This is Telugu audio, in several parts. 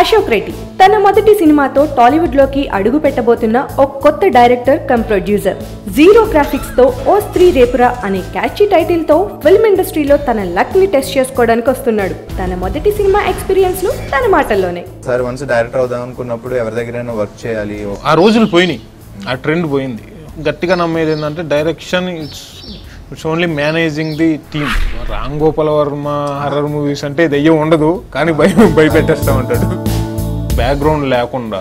అశోక్ రెడ్డి తన మొదటి సినిమాతో టాలీవుడ్ లోకి అడుగు పెట్టబోతున్న ఒక కొత్త director come producer. Zero graphics తో ఓ స్త్రీ రేపురా అనే క్యాచీ టైటిల్ తో ఫిల్మ్ ఇండస్ట్రీలో తన లక్ ని టెస్ట్ చేసుకోవడానికి వస్తున్నాడు. తన మొదటి సినిమా ఎక్స్పీరియన్స్ ను తన మాటల్లోనే. సార్ వన్స్ డైరెక్టర్ అవుదాం అనుకున్నప్పుడు ఎవరి దగ్గరైనా వర్క్ చేయాలి, ఆ రోజులు పోయినాయి, ఆ ట్రెండ్ పోయింది. గట్టిగా నమ్మేది ఏంటంటే direction it's only managing the team. Ram Gopal Varma horror movies అంటే దెయ్యం ఉండదు, కానీ భయపెట్టేస్తూ ఉంటాడు. బ్యాక్గ్రౌండ్ లేకుండా,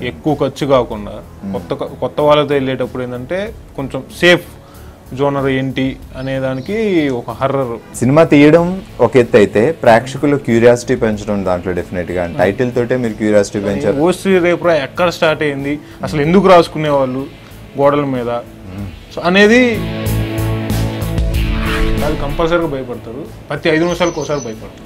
ఎక్కువ ఖర్చు కాకుండా, కొత్త వాళ్ళతో వెళ్ళేటప్పుడు ఏంటంటే కొంచెం సేఫ్ జోనర్ ఏంటి అనే దానికి ఒక హర్రర్ సినిమా తీయడం ఒక ఎత్తు అయితే ప్రేక్షకులు క్యూరియాసిటీ పెంచడం దాంట్లో డెఫినెట్ గా టైటిల్ తోటే మీరు క్యూరియాసిటీ పెంచారు. ఓ శ్రీ రేపురా ఎక్కడ స్టార్ట్ అయింది, అసలు ఎందుకు రాసుకునే వాళ్ళు గోడల మీద సో అనేది వాళ్ళు కంపల్సరీగా భయపడతారు. ప్రతి 5 నిమిషాలకు ఒకసారి భయపడతారు.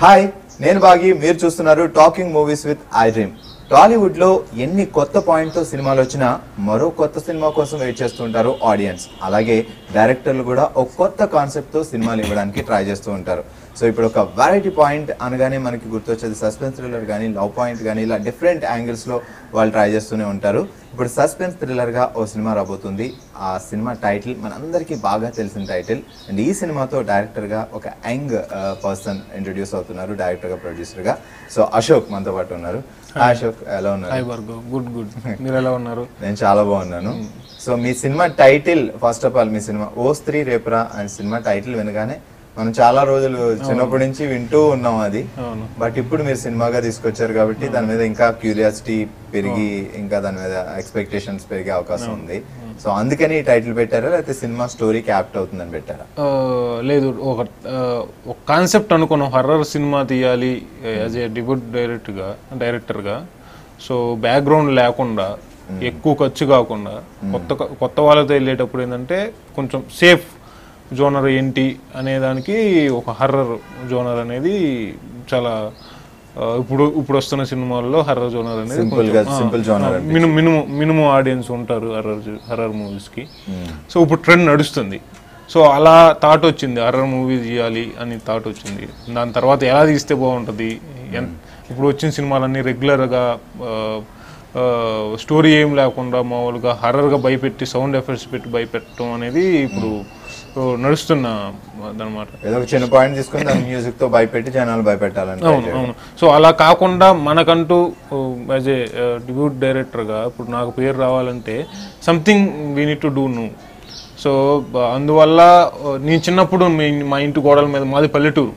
హాయ్, నేను బాగి, మీరు చూస్తున్నారు talking movies with I dream. Tollywood లో ఎన్ని కొత్త పాయింట్ తో సినిమాలు వచ్చినా మరో కొత్త సినిమా కోసం వెయిట్ చేస్తుంటారు ఆడియన్స్. అలాగే డైరెక్టర్లు కూడా ఒక కొత్త కాన్సెప్ట్ తో సినిమాలు ఇవ్వడానికి ట్రై చేస్తూ ఉంటారు. సో ఇప్పుడు ఒక వెరైటీ పాయింట్ అనగానే మనకి గుర్తొచ్చేది సస్పెన్స్ థ్రిల్లర్ కానీ, లవ్ పాయింట్ కానీ, ఇలా డిఫరెంట్ యాంగిల్స్ లో వాళ్ళు ట్రై చేస్తూనే ఉంటారు. ఇప్పుడు సస్పెన్స్ థ్రిల్లర్ గా ఓ సినిమా రాబోతుంది. ఆ సినిమా టైటిల్ మనందరికీ బాగా తెలిసిన టైటిల్. అండ్ ఈ సినిమాతో డైరెక్టర్ గా ఒక యంగ్ పర్సన్ ఇంట్రొడ్యూస్ అవుతున్నారు, డైరెక్టర్ గా, ప్రొడ్యూసర్ గా. సో అశోక్ మనతో పాటు ఉన్నారు. అశోక్, ఎలా ఉన్నారు? Good good. మీరు ఎలా ఉన్నారు? నేను చాలా బాగున్నాను. సో మీ cinema title, first of all మీ సినిమా ఓ స్త్రీ రేపురా అనే సినిమా టైటిల్ వినగానే మనం చాలా రోజులు చిన్నప్పటి నుంచి వింటూ ఉన్నాం అది. బట్ ఇప్పుడు మీరు సినిమాగా తీసుకొచ్చారు కాబట్టి దాని మీద ఇంకా క్యూరియాసిటీ పెరిగి, ఇంకా దాని మీద ఎక్స్పెక్టేషన్స్ పెరిగే అవకాశం ఉంది. సో అందుకని ఈ టైటిల్ పెట్టారా, లేకపోతే సినిమా స్టోరీకి యాప్ట్ అవుతుందని పెట్టారా? లేదు, ఒక కాన్సెప్ట్ అనుకున్నాం, హర్రర్ సినిమా తీయాలి యాజ్ ఏ డెబ్యూట్ డైరెక్టర్గా. సో బ్యాక్గ్రౌండ్ లేకుండా, ఎక్కువ ఖర్చు కాకుండా, కొత్త వాళ్ళతో వెళ్ళేటప్పుడు ఏంటంటే కొంచెం సేఫ్ జోనర్ ఏంటి అనే దానికి ఒక హర్రర్ జోనర్ అనేది చాలా ఇప్పుడు వస్తున్న సినిమాల్లో హర్రర్ జోనర్ అనేది మినిమం ఆడియన్స్ ఉంటారు హర్రర్ మూవీస్కి. సో ఇప్పుడు ట్రెండ్ నడుస్తుంది. సో అలా థాట్ వచ్చింది, హర్రర్ మూవీ తీయాలి అని థాట్ వచ్చింది. దాని తర్వాత ఎలా తీస్తే బాగుంటుంది, ఇప్పుడు వచ్చిన సినిమాలన్నీ రెగ్యులర్గా స్టోరీ ఏం లేకుండా మామూలుగా హర్రర్గా భయపెట్టి సౌండ్ ఎఫెక్ట్స్ పెట్టి భయపెట్టడం అనేది ఇప్పుడు నడుస్తున్న అన్నమాట. ఏదో చిన్న పాయింట్ తీసుకుని దాని మ్యూజిక్ తో భయపెట్టి జనాలు భయపెట్టాలని. అవును. సో అలా కాకుండా మనకంటూ యాజ్ ఏ డెబ్యూట్ డైరెక్టర్గా ఇప్పుడు నాకు పేరు రావాలంటే something we need to do నూ. సో అందువల్ల నేను చిన్నప్పుడు మా ఇంటి గోడల మీద, మాది పల్లెటూరు,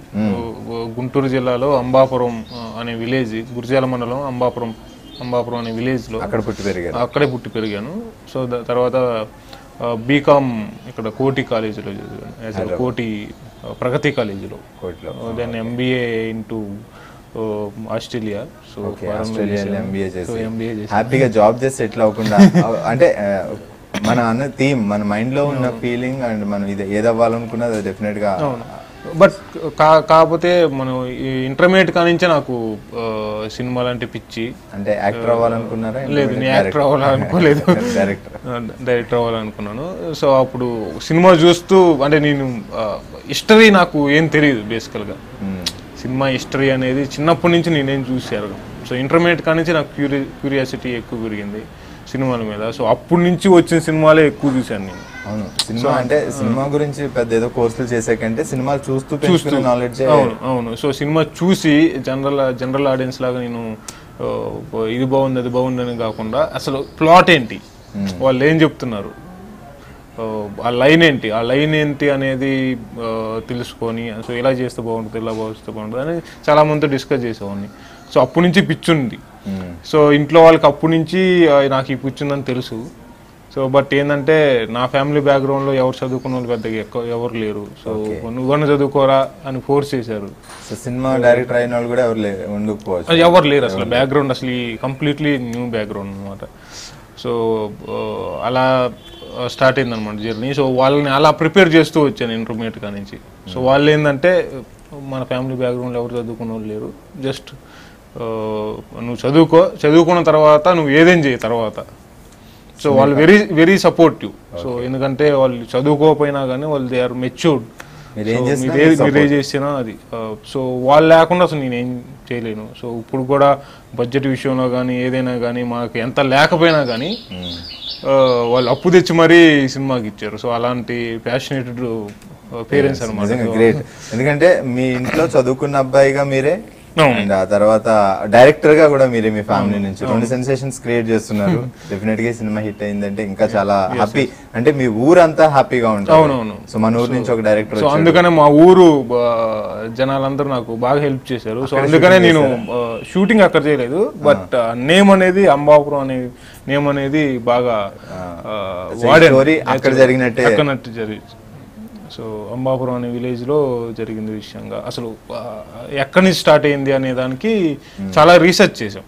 గుంటూరు జిల్లాలో అంబాపురం అనే విలేజ్, గురిజాల మండలం అంబాపురం అనే విలేజ్లో అక్కడే పుట్టి పెరిగాను. సో తర్వాత బీకామ్ ఇక్కడ కోటి కాలేజీలో చదివాను, కోటి ప్రగతి కాలేజీలో. Then MBA into Australia. So MBA హ్యాపీగా జాబ్ చేసి సెటిల్ అవ్వకుండా అంటే మన అన్న థీమ్, మన మైండ్ లో ఉన్న ఫీలింగ్ అండ్ మనం ఇది ఏదవ్వాలనుకున్నది అది డెఫినెట్ గా. బట్ కాకపోతే మనం ఇంటర్మీడియట్ కానించే నాకు సినిమాలు అంటే పిచ్చి. అంటే యాక్టర్ అవ్వాలనుకున్నారా? లేదు, నేను యాక్టర్ అవ్వాలనుకోలేదు, డైరెక్టర్ అవ్వాలనుకున్నాను. సో అప్పుడు సినిమా చూస్తూ, అంటే నేను హిస్టరీ నాకు ఏం తెలియదు బేసికల్గా. సినిమా హిస్టరీ అనేది చిన్నప్పటి నుంచి నేనేం చూశాను. సో ఇంటర్మీడియట్ కానించి నాకు క్యూరియాసిటీ ఎక్కువ పెరిగింది సినిమాల మీద. సో అప్పటి నుంచి వచ్చిన సినిమాలే ఎక్కువ చూశాను నేను. అవును, సినిమా అంటే సినిమా గురించి పెద్ద ఏదో కోర్సులు చేసే కంటే సినిమాలు చూస్తూ నాలెడ్జ్. అవును. సో సినిమా చూసి జనరల్ ఆడియన్స్ లాగా నేను ఇది బాగుంది అది బాగుంది అని కాకుండా అసలు ప్లాట్ ఏంటి, వాళ్ళు ఏం చెప్తున్నారు, ఆ లైన్ ఏంటి అనేది తెలుసుకొని, సో ఇలా చేస్తే బాగుంటుంది, ఇలా చేస్తే బాగుంటుంది అని చాలా మందితో డిస్కస్ చేసేవాడిని. సో అప్పటి నుంచి పిచ్చుంది. సో ఇంట్లో వాళ్ళకి అప్పటి నుంచి నాకు ఈ పిచ్చుందని తెలుసు. సో బట్ ఏంటంటే నా ఫ్యామిలీ బ్యాక్గ్రౌండ్లో ఎవరు చదువుకున్న వాళ్ళు పెద్దగా ఎవరు లేరు. సో నువ్వన్నా చదువుకోరా అని ఫోర్స్ చేశారు. సినిమా డైరెక్టర్ అయిన వాళ్ళు కూడా ఎవరు లేరు అసలు. బ్యాక్గ్రౌండ్ అసలు కంప్లీట్లీ న్యూ బ్యాక్గ్రౌండ్ అనమాట. సో అలా స్టార్ట్ అయింది అనమాట జర్నీ. సో వాళ్ళని అలా ప్రిపేర్ చేస్తూ వచ్చాను ఇంటర్మీడియట్ కానించి. సో వాళ్ళు ఏంటంటే మన ఫ్యామిలీ బ్యాక్గ్రౌండ్లో ఎవరు చదువుకున్న వాళ్ళు లేరు, జస్ట్ నువ్వు చదువుకున్న తర్వాత నువ్వు ఏదేం చేయి తర్వాత. సో వాళ్ళు వెరీ వెరీ సపోర్టివ్. సో ఎందుకంటే వాళ్ళు చదువుకోకపోయినా కానీ వాళ్ళు దే ఆర్ మెచ్యూర్డ్. మీరే చేసినా అది. సో వాళ్ళు లేకుండా అసలు నేనేం చేయలేను. సో ఇప్పుడు కూడా బడ్జెట్ విషయంలో కానీ ఏదైనా కానీ మాకు ఎంత లేకపోయినా కానీ వాళ్ళు అప్పు తెచ్చి మరీ సినిమాకి ఇచ్చారు. సో అలాంటి ప్యాషనేటెడ్ పేరెంట్స్ అనమాట. గ్రేట్. ఎందుకంటే మీ ఇంట్లో చదువుకున్న అబ్బాయిగా మీరే, అండ్ ఆ తర్వాత డైరెక్టర్ గా కూడా మీరే మీ ఫ్యామిలీ నుంచి 2 సెన్సేషన్స్ క్రియేట్ చేస్తున్నారు. డెఫినెట్ గా సినిమా హిట్ అయిందంటే ఇంకా చాలా హ్యాపీ, అంటే మీ ఊరంతా హ్యాపీగా ఉంటుంది. అవునవును. సో మన ఊరు నుంచి ఒక డైరెక్టర్, సో అందుకనే మా ఊరు జనాలందరూ నాకు బాగా హెల్ప్ చేశారు. సో అందుకనే నేను షూటింగ్ అక్కడ చేయలేదు, బట్ నేమ్ అనేది అంబాపురం అనే నేమ్ అనేది బాగా వాడాను. అక్కడ జరిగినట్టే జరిగింది. సో అంబాపురం అనే విలేజ్లో జరిగింది విషయంగా. అసలు ఎక్కడి నుంచి స్టార్ట్ అయింది అనే దానికి చాలా రీసెర్చ్ చేసాం.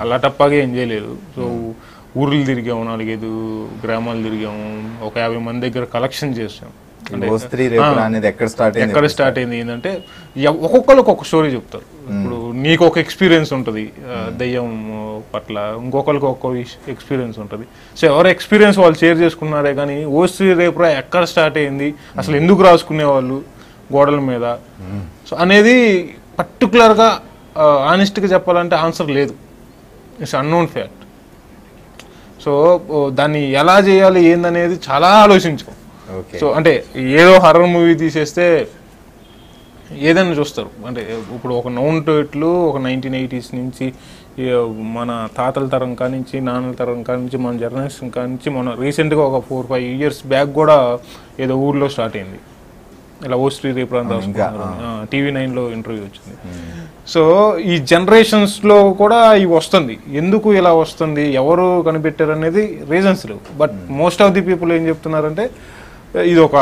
అలా టప్పాగా ఏం చేయలేదు. సో ఊర్లు తిరిగాము, 4-5 గ్రామాలు తిరిగాము, ఒక 50 మంది దగ్గర కలెక్షన్ చేసాం. ఎక్కడ స్టార్ట్ అయింది ఏంటంటే ఒక్కొక్కరికి ఒక స్టోరీ చెప్తారు. ఇప్పుడు నీకు ఒక ఎక్స్పీరియన్స్ ఉంటుంది దెయ్యం పట్ల, ఇంకొకరికి ఒక్కొక్క ఎక్స్పీరియన్స్ ఉంటుంది. సో ఎవరి ఎక్స్పీరియన్స్ వాళ్ళు షేర్ చేసుకున్నారే కానీ ఓస్త్రీ రేపురా ఎక్కడ స్టార్ట్ అయింది, అసలు ఎందుకు రాసుకునేవాళ్ళు గోడల మీద, సో అనేది పర్టికులర్గా ఆనెస్ట్గా చెప్పాలంటే ఆన్సర్ లేదు. It's unknown fact. సో దాన్ని ఎలా చేయాలి ఏందనేది చాలా ఆలోచించాం. సో అంటే ఏదో హర్రర్ మూవీ తీసేస్తే ఏదైనా చూస్తారు. అంటే ఇప్పుడు ఒక నౌన్ టైట్లు ఒక 1980s నుంచి మన తాతల తరం కానించి, నాన్నల తరం కానించి, మన జనరేషన్ కానించి, మన రీసెంట్గా ఒక 4-5 years బ్యాక్ కూడా ఏదో ఊర్లో స్టార్ట్ అయింది ఇలా ఓస్ట్రీ రేపు అని రాసుకున్నారు. TV9లో ఇంటర్వ్యూ వచ్చింది. సో ఈ జనరేషన్స్లో కూడా ఇవి వస్తుంది. ఎందుకు ఇలా వస్తుంది, ఎవరు కనిపెట్టారు అనేది రీజన్స్ లేవు. But most of the people ఏం చెప్తున్నారంటే ఇది ఒక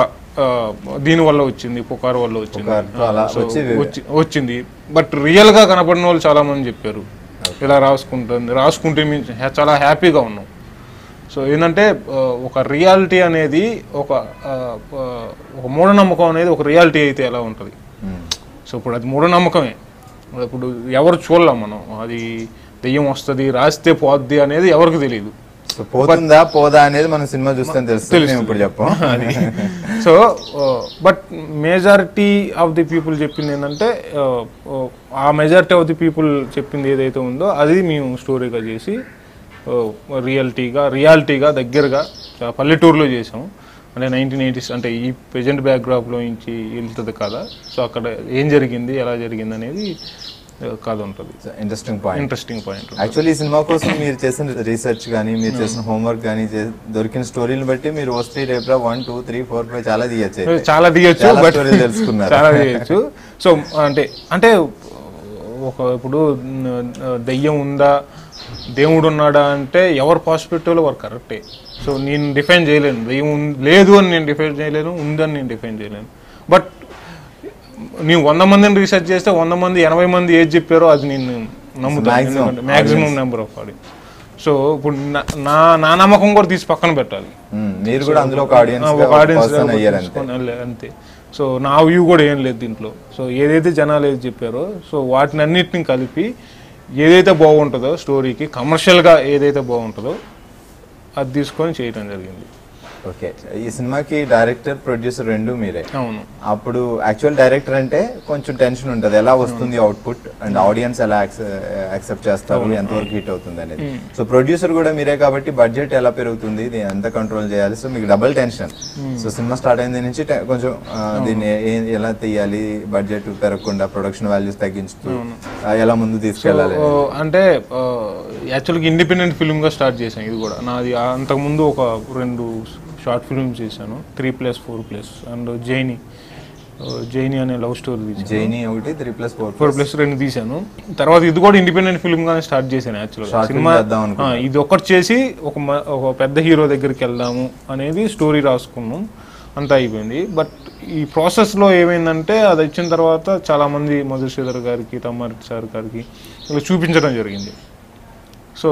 దీనివల్ల వచ్చింది, పుకారు వల్ల వచ్చింది. బట్ రియల్గా కనపడిన వాళ్ళు చాలా మంది చెప్పారు ఇలా రాసుకుంటే మేము చాలా హ్యాపీగా ఉన్నాం. సో ఏంటంటే ఒక రియాలిటీ అనేది ఒక మూఢనమ్మకం అనేది ఒక రియాలిటీ అయితే ఎలా ఉంటుంది. సో ఇప్పుడు అది మూఢనమ్మకమే. ఇప్పుడు ఎవరు చూడలేం మనం, అది దెయ్యం వస్తుంది రాస్తే పోద్ది అనేది ఎవరికి తెలియదు. పోతుందా పోదా అనేది మనం సినిమా చూస్తే తెలుస్తుంది. ఇప్పుడు చెప్పం. So but majority of the people చెప్పింది ఏంటంటే ఆ మెజారిటీ ఆఫ్ ది పీపుల్ చెప్పింది ఏదైతే ఉందో అది మేము స్టోరీగా చేసి రియాలిటీగా దగ్గరగా పల్లెటూరులో చేసాము. అంటే 1980s అంటే ఈ ప్రెజెంట్ బ్యాక్డ్రాప్లో నుంచి వెళ్తుంది కదా. సో అక్కడ ఏం జరిగింది, ఎలా జరిగింది అనేది కథ ఉంటుంది. Interesting point. యాక్చువల్లీ ఈ సినిమా కోసం మీరు చేసిన రీసెర్చ్ కానీ, మీరు చేసిన హోంవర్క్ కానీ, దొరికిన స్టోరీని బట్టి మీరు ఓస్ట్రీ రేపురా 1, 2, 3, 4, 5 చాలా తీయచ్చు బట్ తెలుసుకున్నారు, చాలా తీయచ్చు. సో అంటే ఇప్పుడు దెయ్యం ఉందా, దేవుడు ఉన్నాడా అంటే ఎవరు పర్స్పెక్టివ్లో వారు కరెక్టే. సో నేను డిఫైన్ చేయలేను, దెయ్యం లేదు అని నేను డిఫైన్ చేయలేను, ఉందని నేను డిఫైన్ చేయలేను. బట్ నేను 100 మందిని రీసెర్చ్ చేస్తే 100 మంది 80 మంది ఏది చెప్పారో అది నేను నమ్ముతాను, maximum number of audience. So ఇప్పుడు నా నమ్మకం కూడా తీసి పక్కన పెట్టాలి. మీరు కూడా అందులో ఒక ఆడియన్స్ అంతే. సో నా వ్యూ కూడా ఏం లేదు దీంట్లో. సో ఏదైతే జనాలు ఏది చెప్పారో సో వాటిని అన్నిటిని కలిపి ఏదైతే బాగుంటుందో స్టోరీకి, కమర్షియల్గా ఏదైతే బాగుంటుందో అది తీసుకొని చేయడం జరిగింది. ఓకే. ఈ సినిమాకి డైరెక్టర్, ప్రొడ్యూసర్ 2 మీరే. అవును. అప్పుడు యాక్చువల్ డైరెక్టర్ అంటే కొంచెం టెన్షన్ ఉంటుంది, ఎలా వస్తుంది అవుట్పుట్ అండ్ ఆడియన్స్ ఎలా యాక్సెప్ట్ చేస్తారు, ఎంతవరకు హిట్ అవుతుంది అనేది. సో ప్రొడ్యూసర్ కూడా మీరే కాబట్టి బడ్జెట్ ఎలా పెరుగుతుంది, దీన్ని ఎంత కంట్రోల్ చేయాలి, సో మీకు double tension. So cinema start అయిన నుంచి కొంచెం దీన్ని ఎలా తీయాలి, బడ్జెట్ పెరగకుండా, ప్రొడక్షన్ వాల్యూస్ తగ్గించుతూ ఎలా ముందు తీసుకెళ్ళాలి. అంటే యాక్చువల్గా ఇండిపెండెంట్ ఫిల్మ్గా స్టార్ట్ చేశాను ఇది కూడా. నాది అంతకుముందు ఒక 2 షార్ట్ ఫిల్మ్స్ చేశాను, 3+4+, అండ్ జైని అనే లవ్ స్టోరీ తీసాను. జైని ఒకటి, 3+4+2 తీసాను. తర్వాత ఇది కూడా ఇండిపెండెంట్ ఫిల్మ్ గానే స్టార్ట్ చేశాను. యాక్చువల్గా సినిమా ఇది ఒకటి చేసి ఒక పెద్ద హీరో దగ్గరికి వెళ్దాము అనేది స్టోరీ రాసుకున్నాం, అంతా అయిపోయింది. బట్ ఈ ప్రాసెస్లో ఏమైందంటే అది వచ్చిన తర్వాత చాలామంది మధుశ్రీధర్ గారికి, తమ్మారెడ్డి సార్ గారికి ఇలా చూపించడం జరిగింది. So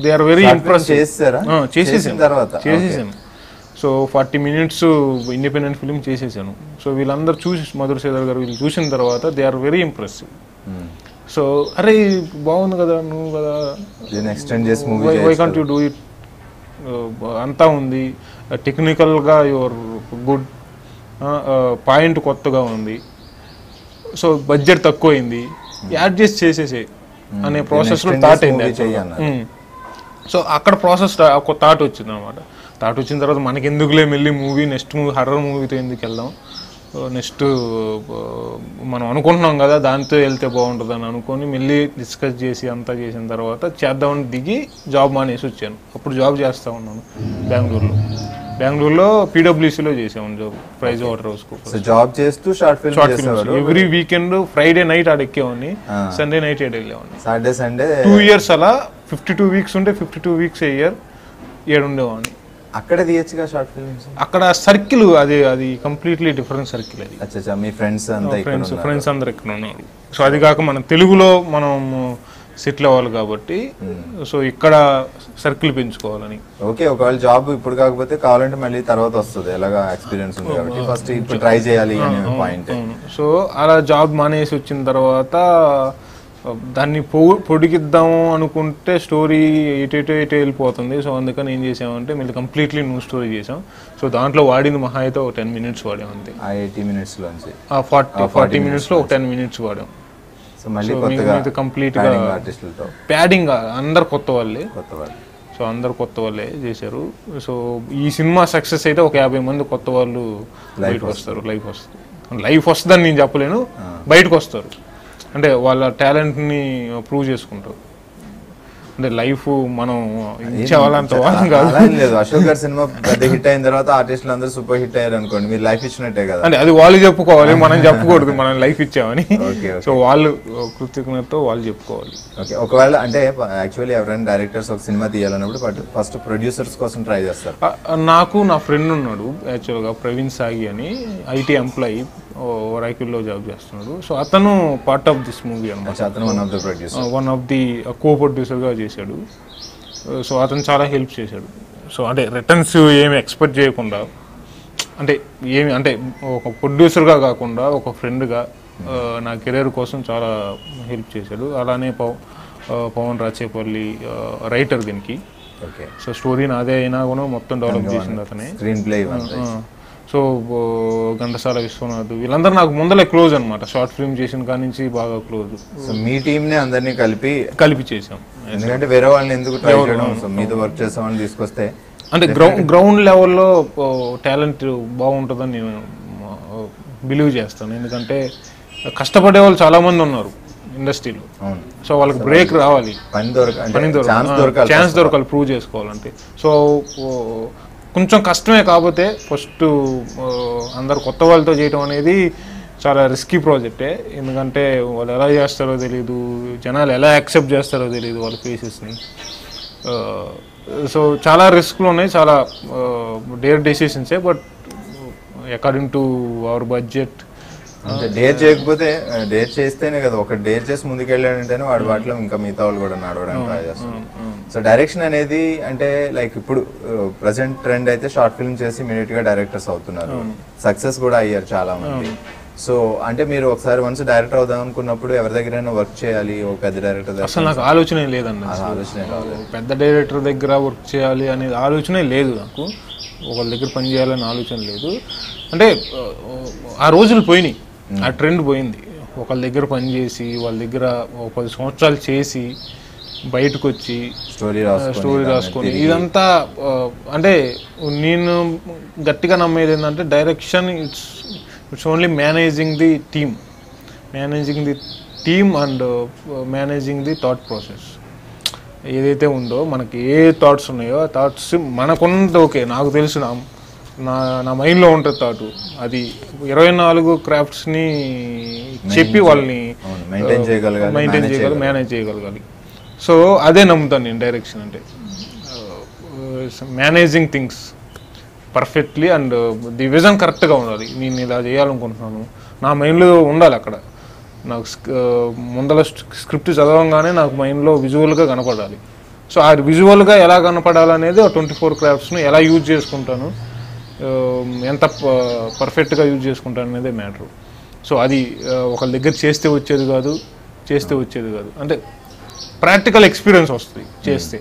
they are very impress. చేసేసాను. సో 40 minutes ఇండిపెండెంట్ ఫిల్మ్ చేసేసాను. సో వీళ్ళందరూ చూసి, మధుశ్రీధర్ గారు వీళ్ళు చూసిన తర్వాత they are very impressive. So అరే బాగుంది కదా, నువ్వు కదా why can't you do it, అంతా ఉంది, టెక్నికల్గా యువర్ గుడ్, పాయింట్ కొత్తగా ఉంది, సో బడ్జెట్ తక్కువైంది, యాడ్ చేసి చేసేసే అనే ప్రాసెస్లో థాట్ అయింది. సో అక్కడ ప్రాసెస్ ఒక థాట్ వచ్చింది అనమాట. థాట్ వచ్చిన తర్వాత మనకి ఎందుకులే మళ్ళీ మూవీ నెక్స్ట్ మూవీ హర్రర్ మూవీతో ఎందుకు వెళ్దాం, నెక్స్ట్ మనం అనుకుంటున్నాం కదా దాంతో వెళ్తే బాగుంటుంది అని అనుకొని మళ్ళీ డిస్కస్ చేసి అంతా చేసిన తర్వాత చేద్దామని దిగి జాబ్ మానేసి వచ్చాను. అప్పుడు జాబ్ చేస్తూ ఉన్నాను బెంగళూరులో పీడబ్ల్యూసీలో చేసాము job, Price Waterhouse. Job చేస్తూ short film every weekend Friday night ఆడ ఎక్కేవాడిని, సండే నైట్ ఏడు వెళ్ళేవాడిని. సాటర్డే సండే 2 years అలా 52 weeks ఉంటే 52 weeks a year ఏడు ఉండేవాడిని. అక్కడ తీయచ్చుగా షార్ట్ ఫిల్మ్స్? అక్కడ సర్కిల్ అది కంప్లీట్లీ డిఫరెంట్ సర్కిల్. అది అచ్చా, మీ ఫ్రెండ్స్ అందరు ఇక్కడ ఉన్నారు. సో అది కాక మనం తెలుగులో మనం సెటిల్ అవ్వాలి కాబట్టి సో ఇక్కడ సర్కిల్ పెంచుకోవాలని. ఓకే, ఒకవేళ జాబ్ ఇప్పుడు కాకపోతే కావాలంటే మళ్ళీ తర్వాత వస్తుంది, ఎలాగా ఎక్స్పీరియన్స్ ఉంది కాబట్టి ఫస్ట్ ఇప్పుడు ట్రై చేయాలి అనే పాయింట్. సో అలా జాబ్ మానేసి వచ్చిన తర్వాత దాన్ని పొడిగిద్దాము అనుకుంటే స్టోరీ ఎటు వెళ్ళిపోతుంది. సో అందుకని ఏం చేసామంటే మళ్ళీ కంప్లీట్లీ న్యూ స్టోరీ చేసాం. సో దాంట్లో వాడింది మహా అయితే ఒక 10 minutes వాడాం అంతే. 80 minutes లోంచి 40 minutes లో ఒక 10 minutes వాడాం. సో మళ్ళీ కొత్తగా కంప్లీట్ గా ప్యాడింగ్ అందరు కొత్త వాళ్ళే. సో అందరు కొత్త వాళ్ళే చేశారు. సో ఈ సినిమా సక్సెస్ అయితే ఒక 50 మంది కొత్త వాళ్ళు బయటకు వస్తారు. లైఫ్ వస్తుందని నేను చెప్పలేను, బయటకు వస్తారు. అంటే వాళ్ళ టాలెంట్ని ప్రూవ్ చేసుకుంటారు. అంటే లైఫ్ మనం ఇచ్చేవాళ్ళంత వాళ్ళం కాదు. లేదు, అశోక్ గారి సినిమా పెద్ద హిట్ అయిన తర్వాత ఆర్టిస్టులు అందరూ సూపర్ హిట్ అయ్యారు అనుకోండి, మీరు లైఫ్ ఇచ్చినట్టే కదా. అంటే అది వాళ్ళు చెప్పుకోవాలి, మనం చెప్పకూడదు మనం లైఫ్ ఇచ్చామని. సో వాళ్ళు కృతజ్ఞతతో వాళ్ళు చెప్పుకోవాలి. ఓకే, ఒకవేళ అంటే యాక్చువల్లీ ఎవరైనా డైరెక్టర్స్ ఒక సినిమా తీయాలన్నప్పుడు ఫస్ట్ ప్రొడ్యూసర్స్ కోసం ట్రై చేస్తారు. నాకు నా ఫ్రెండ్ ఉన్నాడు యాక్చువల్గా, ప్రవీణ్ సాగి అని, ఐటీ ఎంప్లాయీ, రైకిల్లో జాబ్ చేస్తున్నాడు. సో అతను పార్ట్ ఆఫ్ దిస్ మూవీ అనమాట. అతను వన్ ఆఫ్ ది కో ప్రొడ్యూసర్గా చేశాడు. సో అతను చాలా హెల్ప్ చేశాడు. సో అంటే రిటర్న్స్ ఏమి ఎక్స్పెక్ట్ చేయకుండా, అంటే ఒక ప్రొడ్యూసర్గా కాకుండా ఒక ఫ్రెండ్గా నా కెరీర్ కోసం చాలా హెల్ప్ చేశాడు. అలానే పవన్ రాచేపల్లి రైటర్ దీనికి. సో స్టోరీ నాదే అయినా కూడా మొత్తం డెవలప్ చేసింది అతనే. Screenplay. So Ghantasala Viswanath వీళ్ళందరూ నాకు ముందలే క్లోజ్ అనమాట. షార్ట్ ఫిల్మ్ చేసిన కాడి నుంచి బాగా క్లోజ్. సో మీ టీమ్ ని అందరినీ కలిపి చేసాం. ఎందుకంటే వేరే వాళ్ళని ఎందుకు ట్రై చేయడం, సో మీతో వర్క్ చేసామని తీసుకొస్తే అంటే గ్రౌండ్ లెవెల్లో టాలెంట్ బాగుంటుందని నేను బిలీవ్ చేస్తాను. ఎందుకంటే కష్టపడే వాళ్ళు చాలా మంది ఉన్నారు ఇండస్ట్రీలో. సో వాళ్ళకి బ్రేక్ రావాలి, ఛాన్స్ దొరకాలి ప్రూవ్ చేసుకోవాలంటే. సో కొంచెం కష్టమే, కాకపోతే ఫస్ట్ అందరు కొత్త వాళ్ళతో చేయడం అనేది చాలా రిస్కీ ప్రాజెక్టే. ఎందుకంటే వాళ్ళు ఎలా చేస్తారో తెలియదు, జనాలు ఎలా యాక్సెప్ట్ చేస్తారో తెలియదు వాళ్ళ ఫేసెస్ని. సో చాలా రిస్క్లు ఉన్నాయి, చాలా డేర్ డెసిషన్సే. But according to our budget, dare చేయకపోతే డేర్ చేస్తేనే కదా, ఒక డేర్ చేసి ముందుకెళ్ళాడంటేనే వాడి వాటిలో ఇంకా మిగతా వాళ్ళు కూడా నడవడానికి ట్రై చేస్తారు. సో డైరెక్షన్ అనేది అంటే లైక్ ఇప్పుడు ప్రెసెంట్ ట్రెండ్ అయితే షార్ట్ ఫిల్మ్ చేసి ఇమీడియట్ గా డైరెక్టర్స్ అవుతున్నారు, సక్సెస్ కూడా అయ్యారు చాలా మంది. సో అంటే మీరు ఒకసారి వన్స్ డైరెక్టర్ అవుదాం అనుకున్నప్పుడు ఎవరి దగ్గరైనా వర్క్ చేయాలి, ఒక పెద్ద డైరెక్టర్ దగ్గర? అసలు నాకు ఆలోచనే లేదండి. పెద్ద డైరెక్టర్ దగ్గర వర్క్ చేయాలి అనేది ఆలోచనే లేదు నాకు. ఒకళ్ళ దగ్గర పని చేయాలని ఆలోచన లేదు. అంటే ఆ రోజులు పోయినాయి, ఆ ట్రెండ్ పోయింది. ఒకళ్ళ దగ్గర పని చేసి వాళ్ళ దగ్గర 10 సంవత్సరాలు చేసి బయటకు వచ్చి స్టోరీ రాసుకొని ఇదంతా. అంటే నేను గట్టిగా నమ్మేది ఏంటంటే direction it's only managing the team and managing the thought process. ఏదైతే ఉందో మనకి ఏ థాట్స్ ఉన్నాయో ఆ థాట్స్ మనకున్నది ఓకే, నాకు తెలుసు, నా మైండ్లో ఉంటుంది థాట్. అది 24 క్రాఫ్ట్స్ని చెప్పి వాళ్ళని మెయింటైన్ చేయగలగాలి, మేనేజ్ చేయగలగాలి. సో అదే నమ్ముతాను నేను డైరెక్షన్ అంటే. Managing things perfectly and the vision కరెక్ట్గా ఉండాలి. నేను ఇలా చేయాలనుకుంటున్నాను, నా మైండ్లో ఉండాలి. అక్కడ నాకు ముందర స్క్రిప్ట్ చదవంగానే నాకు మైండ్లో విజువల్గా కనపడాలి. సో ఆ విజువల్గా ఎలా కనపడాలనేది 24 క్రాఫ్ట్స్ని ఎలా యూజ్ చేసుకుంటాను, ఎంత పర్ఫెక్ట్గా యూజ్ చేసుకుంటాను అనేదే మ్యాటరు. సో అది ఒకళ్ళ దగ్గర చేస్తే వచ్చేది కాదు. అంటే ప్రాక్టికల్ ఎక్స్పీరియన్స్ వస్తుంది చేస్తే.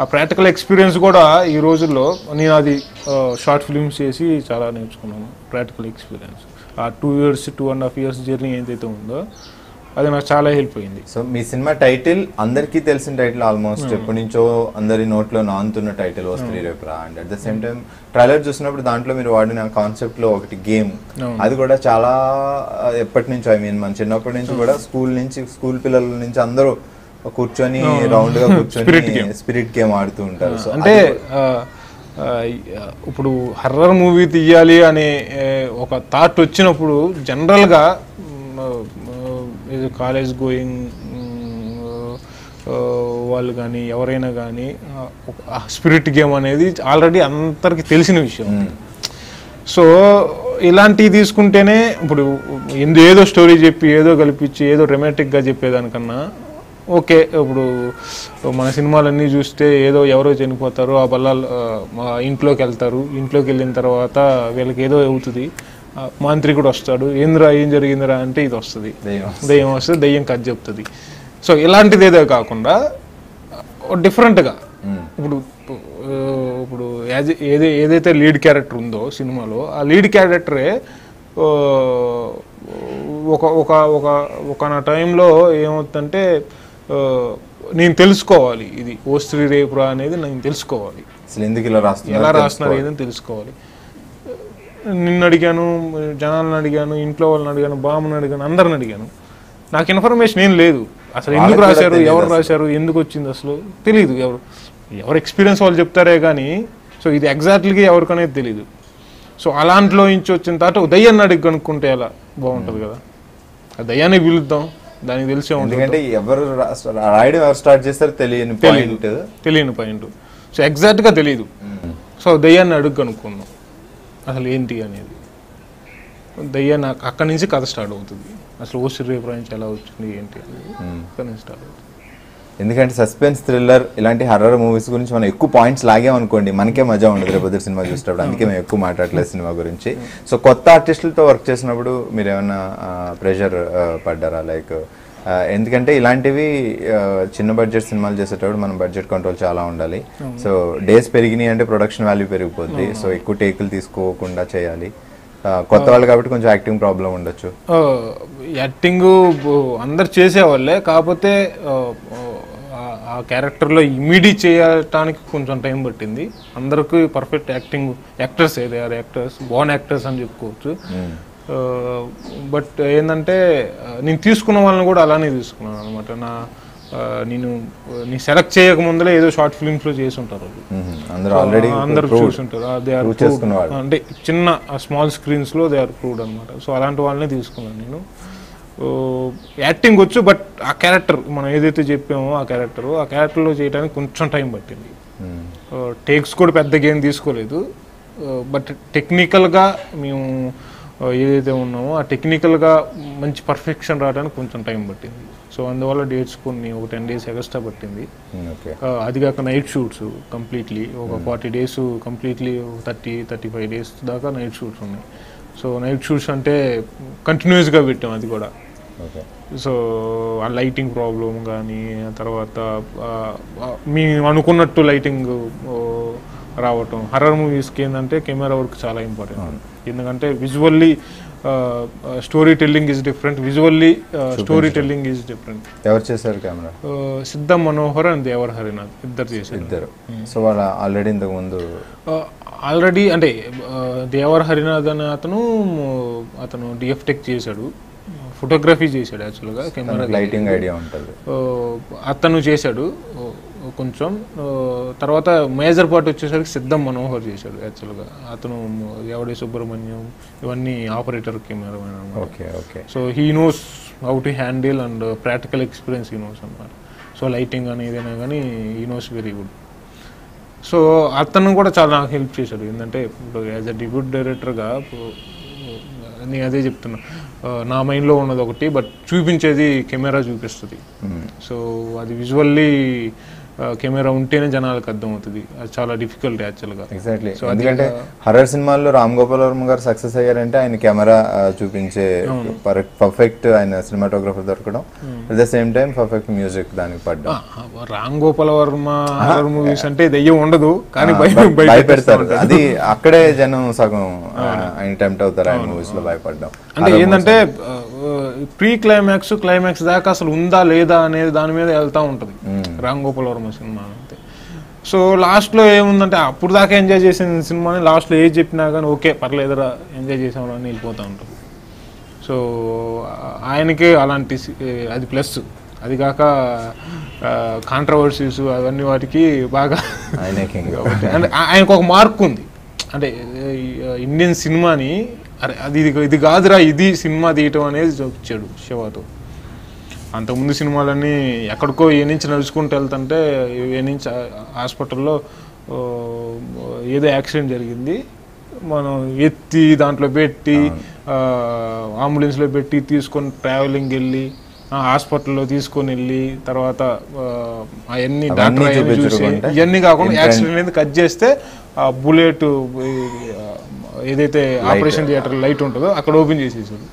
ఆ ప్రాక్టికల్ ఎక్స్పీరియన్స్ కూడా ఈ రోజుల్లో నేను అది షార్ట్ ఫిల్మ్స్ చేసి చాలా నేర్చుకున్నాను. ప్రాక్టికల్ ఎక్స్పీరియన్స్ ఆ 2 years 2.5 years జర్నీ ఏదైతే ఉందో అది నాకు చాలా హెల్ప్ అయింది. సో మీ సినిమా టైటిల్ అందరికీ తెలిసిన టైటిల్, ఆల్మోస్ట్ ఎప్పటి నుంచో అందరి నోట్లో నానుతున్న title O Stree Repura. And at the same time trailer చూసినప్పుడు దాంట్లో మీరు వాడిన కాన్సెప్ట్ లో ఒకటి గేమ్, అది కూడా చాలా ఎప్పటి నుంచో, ఐ మీన్ మన చిన్నప్పటి నుంచి కూడా స్కూల్ పిల్లల నుంచి అందరూ కూర్చొని రౌండ్ గా కూర్చొని స్పిరిట్ గేమ్ ఆడుతూ ఉంటారు. సో అంటే ఇప్పుడు హర్రర్ మూవీ తీయాలి అనే ఒక థాట్ వచ్చినప్పుడు జనరల్గా కాలేజ్ గోయింగ్ వాళ్ళు కానీ ఎవరైనా కానీ స్పిరిట్ గేమ్ అనేది ఆల్రెడీ అందరికి తెలిసిన విషయం. సో ఇలాంటివి తీసుకుంటేనే ఇప్పుడు ఏదో స్టోరీ చెప్పి ఏదో కల్పించి ఏదో రొమాంటిక్గా చెప్పేదానికన్నా ఓకే, ఇప్పుడు మన సినిమాలన్నీ చూస్తే ఏదో ఎవరో చనిపోతారు, ఆ బల్లాలు ఇంట్లోకి వెళ్తారు, ఇంట్లోకి వెళ్ళిన తర్వాత వీళ్ళకి ఏదో అవుతుంది, మాంత్రికుడు వస్తాడు, ఏంద్రా ఏం జరిగిందిరా అంటే ఇది వస్తుంది, దెయ్యం వస్తుంది, దెయ్యం కథ చెప్తుంది. సో ఇలాంటిది ఏదో కాకుండా డిఫరెంట్గా ఇప్పుడు ఏదైతే లీడ్ క్యారెక్టర్ ఉందో సినిమాలో, ఆ లీడ్ క్యారెక్టరే ఒక నా టైంలో ఏమవుతుందంటే నేను తెలుసుకోవాలి, ఇది ఓ స్త్రీ రేపురా అనేది నేను తెలుసుకోవాలి, ఎలా రాస్తున్నారు ఏదని తెలుసుకోవాలి. నిన్ను అడిగాను, జనాలను అడిగాను, ఇంట్లో వాళ్ళని అడిగాను, బామ్మని అడిగాను, అందరిని అడిగాను. నాకు ఇన్ఫర్మేషన్ ఏం లేదు అసలు. ఎందుకు రాశారు, ఎవరు రాశారు, ఎందుకు వచ్చింది అసలు తెలియదు. ఎవరు ఎక్స్పీరియన్స్ వాళ్ళు చెప్తారే కానీ సో ఇది ఎగ్జాక్ట్లీగా ఎవరికనేది తెలియదు. సో అలాంటిలో నుంచి వచ్చిన తర్వాత దయ్యాన్ని అడిగి కనుక్కుంటే ఎలా బాగుంటుంది కదా, ఆ దయ్యాన్ని పిలుద్దాం, దానికి తెలిసే ఉంటుంది. ఎవరు రాయడం ఎవరు స్టార్ట్ చేస్తారు తెలియని పాయింట్. సో ఎగ్జాక్ట్గా తెలియదు. సో దయ్యాన్ని అడుగు కనుక్కుందాం అసలు ఏంటి అనేది. దయ్యాన్ని అక్కడి నుంచి కథ స్టార్ట్ అవుతుంది. అసలు ఓ స్త్రీ రేపురా నుంచి ఎలా వచ్చింది ఏంటి అనేది అక్కడి నుంచి స్టార్ట్ అవుతుంది. ఎందుకంటే సస్పెన్స్ థ్రిల్లర్ ఇలాంటి హర్రర్ మూవీస్ గురించి మనం ఎక్కువ పాయింట్స్ లాగామనుకోండి మనకే మజా ఉండదు రేపొద్దు సినిమా చూసేటప్పుడు. అందుకే మేము ఎక్కువ మాట్లాడలేదు సినిమా గురించి. సో కొత్త ఆర్టిస్టులతో వర్క్ చేసినప్పుడు మీరు ఏమైనా ప్రెషర్ పడ్డారా? లైక్ ఎందుకంటే ఇలాంటివి చిన్న బడ్జెట్ సినిమాలు చేసేటప్పుడు మనం బడ్జెట్ కంట్రోల్ చాలా ఉండాలి. సో డేస్ పెరిగినాయి అంటే ప్రొడక్షన్ వాల్యూ పెరిగిపోద్ది. సో ఎక్కువ టేకులు తీసుకోకుండా చేయాలి. కొత్త వాళ్ళు కాబట్టి కొంచెం యాక్టింగ్ ప్రాబ్లం ఉండొచ్చు. యాక్టింగ్ అందరు చేసేవాళ్ళే, కాకపోతే ఆ క్యారెక్టర్లో ఇమీడియట్ చేయటానికి కొంచెం టైం పట్టింది. అందరికీ పర్ఫెక్ట్ యాక్టర్స్ బాన్ యాక్టర్స్ అని చెప్పుకోవచ్చు. బట్ ఏంటంటే నేను తీసుకున్న వాళ్ళని కూడా అలానే తీసుకున్నాను అనమాట. నేను సెలెక్ట్ చేయక ముందరే ఏదో షార్ట్ ఫిల్మ్స్ లో చేసి ఉంటారు, అందరూ చూసి ఉంటారు. అంటే చిన్న స్మాల్ స్క్రీన్స్ లో దే ఆర్ ప్రూవ్డ్ అనమాట. సో అలాంటి వాళ్ళనే తీసుకున్నాను నేను. యాక్టింగ్ వచ్చు, బట్ ఆ క్యారెక్టర్ మనం ఏదైతే చెప్పామో ఆ క్యారెక్టర్లో చేయడానికి కొంచెం టైం పట్టింది. టేక్స్ కూడా పెద్దగా ఏం తీసుకోలేదు, బట్ టెక్నికల్గా మేము ఏదైతే ఉన్నామో ఆ టెక్నికల్గా మంచి పర్ఫెక్షన్ రావడానికి కొంచెం టైం పట్టింది. సో అందువల్ల డేట్స్ కొన్ని ఒక 10 days ఎక్స్ట్రా పట్టింది. అది కాక నైట్ షూట్స్ కంప్లీట్లీ ఒక 40 days కంప్లీట్లీ 30-35 days దాకా నైట్ షూట్స్ ఉన్నాయి. సో నైట్ షూట్స్ అంటే కంటిన్యూస్గా పెట్టాం అది కూడా. సో ఆ లైటింగ్ ప్రాబ్లం కానీ, తర్వాత మేము అనుకున్నట్టు లైటింగ్ రావటం. హర్రర్ మూవీస్కి ఏంటంటే కెమెరా వర్క్ చాలా ఇంపార్టెంట్. ఎందుకంటే visually story telling is different, visually story telling is different. ఎవరు చేశారు కెమెరా? సిద్ధం మనోహర్ అండ్ దేవర్ హరినాథ్ ఇద్దరు చేశారు. సో వాళ్ళ ఆల్రెడీ ఇంతకు ముందు అంటే దేవర్ హరినాథ్ అనే అతను డిఎఫ్ టెక్ చేశాడు, ఫోటోగ్రఫీ చేశాడు యాక్చువల్గా, కెమెరా లైటింగ్ ఐడియా ఉంటుంది అతను చేశాడు కొంచెం. తర్వాత మేజర్ పార్ట్ వచ్చేసరికి సిద్ధం మనోహర్ చేశాడు యాక్చువల్గా. అతను ఎవడే సుబ్రహ్మణ్యం ఇవన్నీ ఆపరేటర్ కెమెరా అనమాట. So he knows how to handle and practical experience he knows అనమాట. సో లైటింగ్ అని ఏదైనా కానీ he knows very good. So అతను కూడా చాలా నాకు హెల్ప్ చేశాడు. ఏంటంటే ఇప్పుడు యాజ్ అ డెబ్యూట్ డైరెక్టర్గా నేను అదే చెప్తున్నా, నా మైండ్లో ఉన్నది ఒకటి, బట్ చూపించేది కెమెరా చూపిస్తుంది. సో అది విజువల్లీ కెమెరా ఉంటేనే జనాలకు అర్థమవుతుంది. అది చాలా డిఫికల్ట్ యాక్చువల్గా. ఎగ్జాక్ట్లీ, ఎందుకంటే హర్రర్ సినిమాల్లో రామ్ గోపాల్ వర్మ గారు సక్సెస్ అయ్యారంటే ఆయన కెమెరా చూపించే పర్ఫెక్ట్ ఆయన సినిమాటోగ్రఫర్ దొరకడం, at the same time perfect music దానికి పడ్డం. రామ్ గోపాల్ వర్మ హర్రర్ మూవీస్ అంటే దెయ్యం ఉండదు కానీ భయపెడతారు, అది అక్కడే జనం సగం ఆయన టెంప్ట్ అవుతారు ఆయన మూవీస్ లో భయపడ్డం. అంటే ఏంటంటే ప్రీ క్లైమాక్స్ క్లైమాక్స్ దాకా అసలు ఉందా లేదా అనేది దాని మీద వెళ్తూ ఉంటుంది రామ్ గోపాల్ వర్మ సినిమా అంతే. సో లాస్ట్లో ఏముందంటే అప్పుడు దాకా ఎంజాయ్ చేసిన సినిమాని లాస్ట్లో ఏది చెప్పినా కానీ ఓకే పర్లేదురా ఎంజాయ్ చేసాము అని వెళ్ళిపోతూ ఉంటుంది. సో ఆయనకే అలాంటి అది ప్లస్. అది కాక కాంట్రవర్సీస్ అవన్నీ వాటికి బాగా అంటే ఆయనకు ఒక మార్క్ ఉంది. అంటే ఇండియన్ సినిమాని అరే అది ఇది కాదురా ఇది సినిమా తీయటం అనేది చూపించాడు శివతో. అంతకుముందు సినిమాలన్నీ ఎక్కడికో ఏ నుంచి నడుచుకుంటూ వెళ్తుంటే ఏ నుంచి హాస్పిటల్లో ఏదో యాక్సిడెంట్ జరిగింది, మనం ఎత్తి దాంట్లో పెట్టి అంబులెన్స్లో పెట్టి తీసుకొని ట్రావెలింగ్ వెళ్ళి హాస్పిటల్లో తీసుకొని వెళ్ళి తర్వాత అవన్నీ డాక్టర్ చూసి ఇవన్నీ కాకుండా యాక్సిడెంట్ అనేది కట్ చేస్తే బుల్లెట్ ఏదైతే ఆపరేషన్ థియేటర్ లైట్ ఉంటుందో అక్కడ ఓపెన్ చేసేసాడు.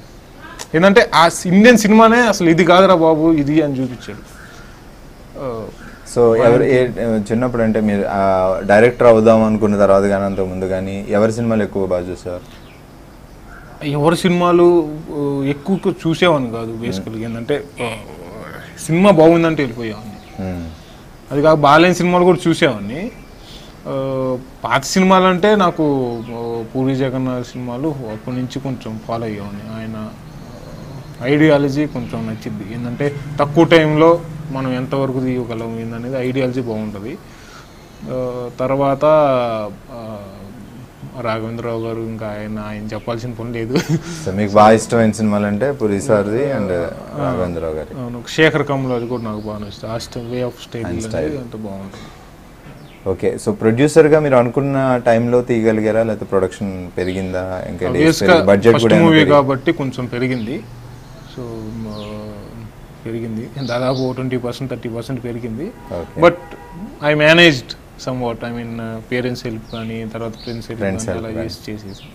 ఏంటంటే ఆ ఇండియన్ సినిమానే అసలు ఇది కాదురా బాబు ఇది అని చూపించాడు. సో ఎవరు చిన్నప్పుడు అంటే మీరు డైరెక్టర్ అవుదాం అనుకున్న తర్వాత కానీ అంతకు ముందు కానీ ఎవరి సినిమాలు ఎక్కువ బాగా చూసేవారు? ఎవరి సినిమాలు ఎక్కువ చూసేవాడిని కాదు బేసికల్గా. ఏంటంటే సినిమా బాగుందంటే వెళ్ళిపోయేవాడిని. అది కాక బాగాలేని సినిమాలు కూడా చూసేవాడిని. పాత సినిమాలు అంటే నాకు పూరి జగన్నాథ్ సినిమాలు అప్పటి నుంచి కొంచెం ఫాలో అయ్యేవాడిని. ఆయన ఐడియాలజీ కొంచెం నచ్చింది. ఏంటంటే తక్కువ టైంలో మనం ఎంతవరకు తీయగలం ఏందనేది ఐడియాలజీ బాగుంటుంది. తర్వాత రాఘవేంద్రరావు గారు ఇంకా ఆయన చెప్పాల్సిన పని లేదు. మీకు బాగా ఇష్టమైన సినిమాలు అంటే పూరి సార్ది అండ్ రాఘవేంద్రరావు గారి. శేఖర్ కమ్ములు అది కూడా నాకు బాగా నచ్చుతుంది. వే ఆఫ్ స్టైల్ అంత బాగుంటుంది. ఓకే, సో ప్రొడ్యూసర్గా మీరు అనుకున్న టైంలో తీయగలిగారా లేకపోతే ప్రొడక్షన్ పెరిగిందా? ఇంకా బడ్జెట్ కూడా మూవీ కాబట్టి కొంచెం పెరిగింది. సో పెరిగింది దాదాపు 20% 30% పెరిగింది. But I managed some what, I mean parents help కానీ తర్వాత ఫ్రెండ్స్ హెల్ప్ అలా చేసేసి.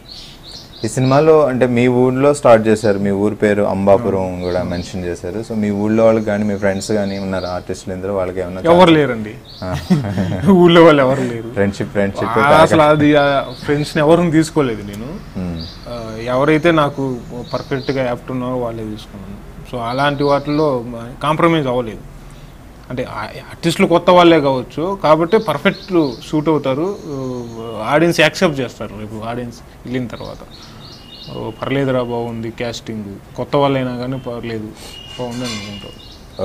ఈ సినిమాలో అంటే మీ ఊళ్ళో స్టార్ట్ చేశారు, మీ ఊరి పేరు అంబాపురం కూడా మెన్షన్ చేశారు. సో మీ ఊళ్ళో వాళ్ళకి కానీ మీ ఫ్రెండ్స్ కానీ ఉన్నారు ఆర్టిస్టులు ఇందులో? వాళ్ళకి ఏమన్నా? ఎవరు లేరండి ఊళ్ళో వాళ్ళు ఎవరు లేరు. ఫ్రెండ్షిప్ అసలు అది ఫ్రెండ్స్ని ఎవరిని తీసుకోలేదు నేను. ఎవరైతే నాకు పర్ఫెక్ట్గా యాప్ట్ ఉన్నారో వాళ్ళే తీసుకున్నాను. సో అలాంటి వాటిల్లో కాంప్రమైజ్ అవ్వలేదు. అంటే ఆర్టిస్టులు కొత్త వాళ్ళే కావచ్చు కాబట్టి పర్ఫెక్ట్ సూట్ అవుతారు, ఆడియన్స్ యాక్సెప్ట్ చేస్తారు. రేపు ఆడియన్స్ వెళ్ళిన తర్వాత పర్లేదురా బాగుంది క్యాస్టింగ్, కొత్త వాళ్ళైనా కానీ పర్లేదు బాగుంది అని అనుకుంటారు.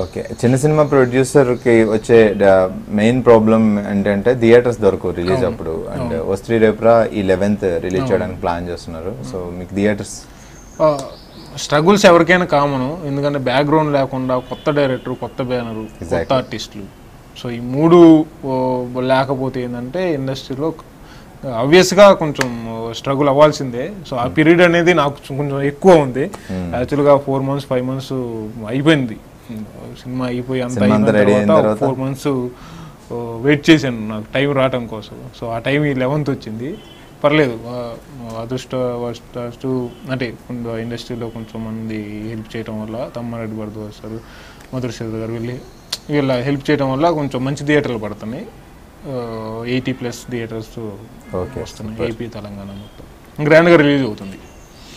ఓకే, చిన్న సినిమా ప్రొడ్యూసర్కి వచ్చే మెయిన్ ప్రాబ్లం ఏంటంటే థియేటర్స్ దొరకవు రిలీజ్ అప్పుడు. అండ్ వస్త్రీ రేపురా ఈ 11th రిలీజ్ చేయడానికి ప్లాన్ చేస్తున్నారు. సో మీకు థియేటర్స్ స్ట్రగుల్స్ ఎవరికైనా కామను. ఎందుకంటే బ్యాక్గ్రౌండ్ లేకుండా కొత్త డైరెక్టర్, కొత్త బ్యానరు, కొత్త ఆర్టిస్టులు, సో ఈ మూడు లేకపోతే ఏంటంటే ఇండస్ట్రీలో ఆబ్వియస్గా కొంచెం స్ట్రగుల్ అవ్వాల్సిందే. సో ఆ పీరియడ్ అనేది నాకు కొంచెం ఎక్కువ ఉంది. యాక్చువల్గా 4 months 5 months అయిపోయింది సినిమా అయిపోయి అంత అయిన తర్వాత 4 months వెయిట్ చేశాను నాకు టైం రావటం కోసం. సో ఆ టైం 11th వచ్చింది. పర్లేదు, అదృష్టవస్తు అంటే ఇండస్ట్రీలో కొంచెం మంది హెల్ప్ చేయడం వల్ల తమ్మారెడ్డి భరద్వాజ్ సార్, మధురశేఖర్ గారు వీళ్ళ హెల్ప్ చేయడం వల్ల కొంచెం మంచి థియేటర్లు పడుతున్నాయి. 80+ థియేటర్స్ వస్తున్నాయి ఏపీ తెలంగాణ మొత్తం గ్రాండ్గా రిలీజ్ అవుతుంది.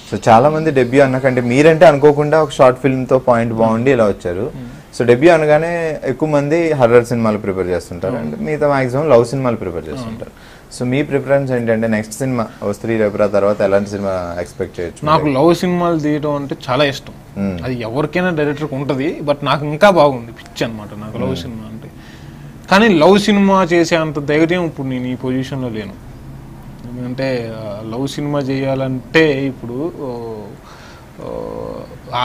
సో చాలా మంది డెబ్యూ అన్నకంటే మీరంటే అనుకోకుండా ఒక షార్ట్ ఫిల్మ్తో పాయింట్ బాగుండి ఇలా వచ్చారు. సో డెబ్యూ అనగానే ఎక్కువ మంది హర్రర్ సినిమాలు ప్రిపేర్ చేస్తుంటారు అండ్ మిగతా మ్యాక్సిమం లవ్ సినిమాలు ప్రిపేర్ చేస్తుంటారు. సో మీ ప్రిఫరెన్స్ ఏంటంటే నెక్స్ట్ సినిమా వస్త్రీ రేపురా తర్వాత ఎలాంటి సినిమా ఎక్స్పెక్ట్ చేయొచ్చు? నాకు లవ్ సినిమాలు తీయడం అంటే చాలా ఇష్టం. అది ఎవరికైనా డైరెక్టర్కి ఉంటుంది, బట్ నాకు ఇంకా బాగుంది పిచ్చి అనమాట నాకు లవ్ సినిమా అంటే. కానీ లవ్ సినిమా చేసే అంత ధైర్యం ఇప్పుడు నేను ఈ పొజిషన్లో లేను. ఎందుకంటే లవ్ సినిమా చేయాలంటే ఇప్పుడు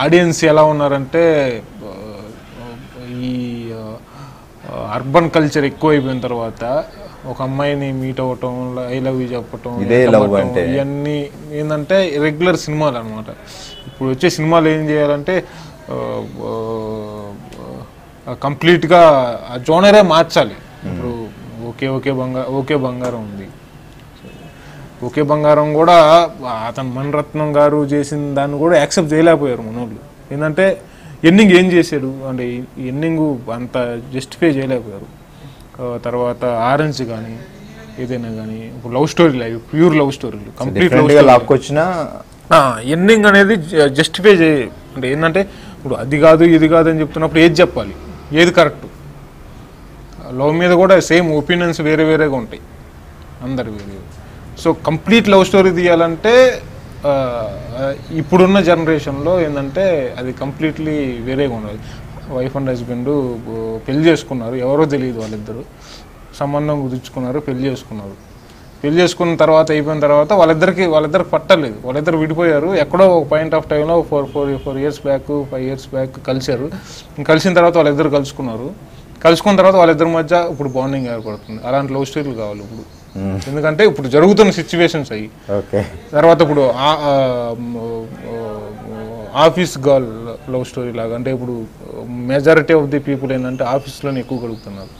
ఆడియన్స్ ఎలా ఉన్నారంటే ఈ అర్బన్ కల్చర్ ఎక్కువ అయిపోయిన తర్వాత ఒక అమ్మాయిని మీట్ అవ్వటం, ఐ లవ్ యూ చెప్పటం, ఇవన్నీ ఏంటంటే రెగ్యులర్ సినిమాలు అనమాట. ఇప్పుడు వచ్చే సినిమాలు ఏం చేయాలంటే కంప్లీట్గా ఆ జోనరే మార్చాలి. ఓకే బంగారం ఉంది. ఓకే బంగారం కూడా అతను మణిరత్నం గారు చేసిన దాన్ని కూడా యాక్సెప్ట్ చేయలేకపోయారు మనోళ్ళు. ఏంటంటే ఎండింగ్ ఏం చేశాడు అంటే ఎండింగ్ అంత జస్టిఫై చేయలేకపోయారు. తర్వాత ఆరెంజ్ కానీ ఏదైనా కానీ ఇప్పుడు love story live pure love స్టోరీలు కంప్లీట్ లాక్కొచ్చిన ఎండింగ్ అనేది జస్టిఫై అంటే ఏంటంటే ఇప్పుడు అది కాదు ఇది కాదు అని చెప్తున్నప్పుడు ఏది చెప్పాలి, ఏది కరెక్ట్. లవ్ మీద కూడా సేమ్ ఒపీనియన్స్ వేరే వేరేగా ఉంటాయి అందరు వేరే. సో కంప్లీట్ లవ్ స్టోరీ తీయాలంటే ఇప్పుడున్న జనరేషన్లో ఏంటంటే అది కంప్లీట్లీ వేరేగా ఉండాలి. వైఫ్ అండ్ హస్బెండ్ పెళ్లి చేసుకున్నారు, ఎవరో తెలియదు, వాళ్ళిద్దరు సంబంధం కుదుర్చుకున్నారు, పెళ్లి చేసుకున్న తర్వాత అయిపోయిన తర్వాత వాళ్ళిద్దరికి పట్టలేదు, వాళ్ళిద్దరు విడిపోయారు. ఎక్కడో ఒక పాయింట్ ఆఫ్ టైంలో 4 years బ్యాక్ 5 years బ్యాక్ కలిశారు. కలిసిన తర్వాత వాళ్ళిద్దరు కలుసుకున్న తర్వాత వాళ్ళిద్దరి మధ్య ఇప్పుడు బాండింగ్ ఏర్పడుతుంది. అలాంటి లవ్ స్టోరీలు కావాలి ఇప్పుడు. ఎందుకంటే ఇప్పుడు జరుగుతున్న సిచ్యువేషన్స్ అయ్యి తర్వాత ఇప్పుడు ఆఫీస్ గర్ల్ లవ్ స్టోరీ లాగా అంటే ఇప్పుడు మెజారిటీ ఆఫ్ ది పీపుల్ ఏంటంటే ఆఫీస్లోనే ఎక్కువ గడుపుతున్నారు.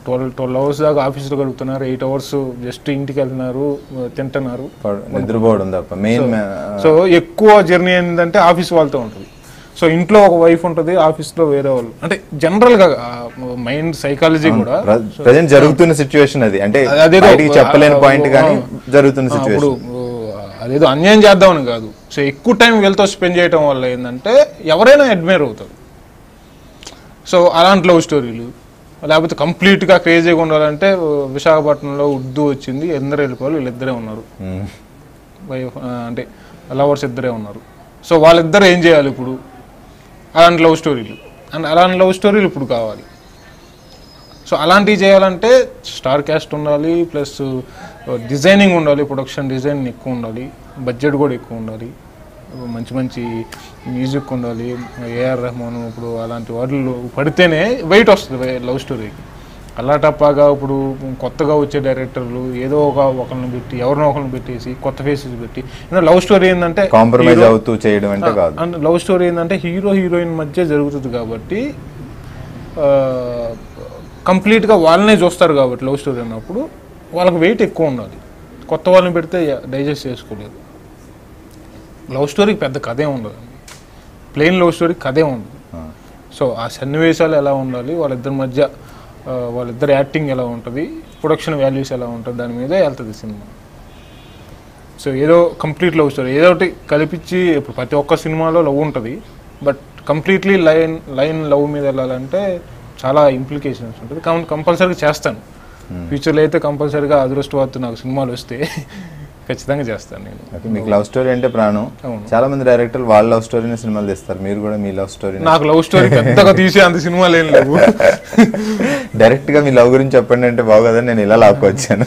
12 hours దాకా ఆఫీస్లో గడుపుతున్నారు, 8 hours జస్ట్ ఇంటికి వెళ్తున్నారు, తింటున్నారు, నిద్రపోవడం తప్ప మెయిన్. సో ఎక్కువ జర్నీ ఏంటంటే ఆఫీస్ వాళ్ళతో ఉంటుంది. సో ఇంట్లో ఒక వైఫ్ ఉంటుంది, ఆఫీస్లో వేరే వాళ్ళు. అంటే జనరల్గా మైండ్ సైకాలజీ కూడా ప్రెజెంట్ జరుగుతున్న సిచ్యువేషన్ అది. అంటే చెప్పలేని పాయింట్ కానీ జరుగుతున్న సిచ్యువేషన్. అదేదో అన్యాయం చేద్దామని కాదు. సో ఎక్కువ టైం వీళ్ళతో స్పెండ్ చేయడం వల్ల ఏంటంటే ఎవరైనా అడ్మైర్ అవుతారు. సో అలాంటి లవ్ స్టోరీలు. లేకపోతే కంప్లీట్గా క్రేజీగా ఉండాలంటే విశాఖపట్నంలో ఉర్దూ వచ్చింది, ఎందరూ వెళ్ళిపోవాలి, వీళ్ళిద్దరే ఉన్నారు, అంటే లవర్స్ ఇద్దరే ఉన్నారు. సో వాళ్ళిద్దరు ఏం చేయాలి ఇప్పుడు? అలాంటి లవ్ స్టోరీలు ఇప్పుడు కావాలి. సో అలాంటివి చేయాలంటే స్టార్ క్యాస్ట్ ఉండాలి, ప్లస్ డిజైనింగ్ ఉండాలి, ప్రొడక్షన్ డిజైన్ ఎక్కువ ఉండాలి, బడ్జెట్ కూడా ఎక్కువ ఉండాలి, మంచి మ్యూజిక్ ఉండాలి, ఏఆర్ రెహమాన్ ఇప్పుడు అలాంటి వాళ్ళు పడితేనే వెయిట్ వస్తుంది లవ్ స్టోరీకి. అల్లాటప్పాగా ఇప్పుడు కొత్తగా వచ్చే డైరెక్టర్లు ఏదో ఒకరిని పెట్టి ఎవరినో ఒకరిని పెట్టేసి కొత్త ఫేసెస్ పెట్టి లవ్ స్టోరీ ఏంటంటే కాంప్రమైజ్ అవుతూ చేయడం అంటే కాదు. లవ్ స్టోరీ ఏంటంటే హీరోయిన్ మధ్య జరుగుతుంది కాబట్టి కంప్లీట్గా వాళ్ళనే చూస్తారు కాబట్టి లవ్ స్టోరీ అన్నప్పుడు వాళ్ళకి వెయిట్ ఎక్కువ ఉండాలి. కొత్త వాళ్ళని పెడితే డైజెస్ట్ చేసుకోలేదు. లవ్ స్టోరీకి పెద్ద కథే ఉండదు, ప్లెయిన్ లవ్ స్టోరీకి కథే ఉండదు. సో ఆ సన్నివేశాలు ఎలా ఉండాలి, వాళ్ళిద్దరు యాక్టింగ్ ఎలా ఉంటుంది, ప్రొడక్షన్ వాల్యూస్ ఎలా ఉంటుంది, దాని మీదే వెళ్తుంది సినిమా. సో ఏదో కంప్లీట్ లవ్ స్టోరీ ఏదో ఒకటి కల్పించి ఇప్పుడు ప్రతి ఒక్క సినిమాలో లవ్ ఉంటుంది, బట్ కంప్లీట్లీ లైన్ లవ్ మీద వెళ్ళాలంటే చాలా ఇంప్లికేషన్స్ ఉంటుంది. కాబట్టి కంపల్సరీగా చేస్తాను. ఫ్యూచర్లో అయితే కంపల్సరీగా అదృష్టవత్తు నాకు సినిమాలు వస్తే ఖచ్చితంగా చేస్తాను నేను. మీకు లవ్ స్టోరీ అంటే ప్రాణం. చాలా మంది డైరెక్టర్లు వాళ్ళ లవ్ స్టోరీని సినిమాలు తీస్తారు, మీరు కూడా మీ లవ్ స్టోరీ. నాకు లవ్ స్టోరీ పెద్దగా తీసే అంత సినిమాలు ఏం లేవు. డైరెక్ట్ గా మీ లవ్ గురించి చెప్పండి అంటే బాగోదని నేను ఇలా లాక్కొచ్చాను.